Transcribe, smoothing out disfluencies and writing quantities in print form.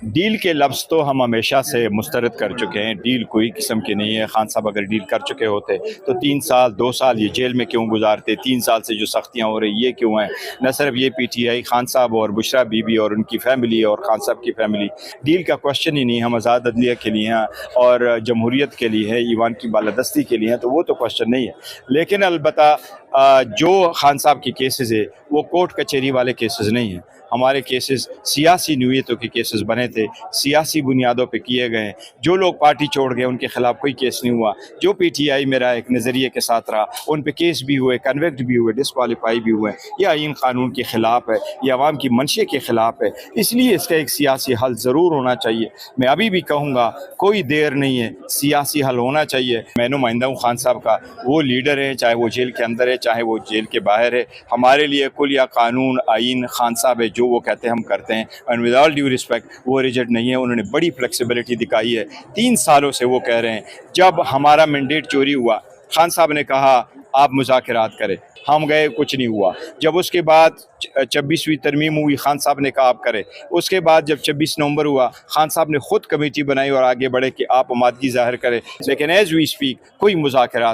Deal के लफ्ज़ तो हम हमेशा से मुस्तरद कर चुके हैं। डील कोई किस्म की नहीं है। खान साहब अगर डील कर चुके होते तो 3 साल 2 साल ये जेल में क्यों गुजारते? 3 साल से जो सख्तियाँ हो रही ये क्यों हैं? न सिर्फ ये पीटीआई, खान साहब और बुशरा बीबी और उनकी फैमिली और खान साहब की फैमिली, डील का क्वेश्चन ही नहीं। हम आज़ाद अदलिया के लिए हैं और जमहूरियत के लिए है, ईवान की बालादस्ती के लिए हैं, तो वो तो क्वेश्चन नहीं है। लेकिन अलबत्ता जो खान साहब की केसेस है वो कोर्ट कचहरी वाले केसेस नहीं हैं। हमारे केसेस सियासी नीयतों के केसेस बने थे, सियासी बुनियादों पे किए गए। जो लोग पार्टी छोड़ गए उनके खिलाफ कोई केस नहीं हुआ। जो पीटीआई मेरा एक नज़रिए के साथ रहा उन पे केस भी हुए, कन्विक्ट भी हुए, डिस्क्वालीफाई भी हुए। यह आइन कानून के ख़िलाफ़ है, यह अवाम की मंशे के ख़िलाफ़ है। इसलिए इसका एक सियासी हल ज़रूर होना चाहिए। मैं अभी भी कहूँगा कोई देर नहीं है, सियासी हल होना चाहिए। मैं नुमाइंदा हूँ खान साहब का, वो लीडर है, चाहे वो जेल के अंदर है चाहे वो जेल के बाहर है। हमारे लिए कुल या कानून आइन खान साहब है, जो वो कहते हैं हम करते हैं। And with all due respect वो रिजिड नहीं है, उन्होंने बड़ी फ्लेक्सिबिलिटी दिखाई है। 3 सालों से वो कह रहे हैं। जब हमारा मैंडेट चोरी हुआ खान साहब ने कहा आप मुज़ाकरात करें, हम गए, कुछ नहीं हुआ। जब उसके बाद 26वीं तरमीम हुई खान साहब ने कहा आप करें। उसके बाद जब 26 नवंबर हुआ खान साहब ने खुद कमेटी बनाई और आगे बढ़े कि आप आमादगी ज़ाहिर करें। लेकिन एज़ वी स्पीक कोई मुज़ाकरात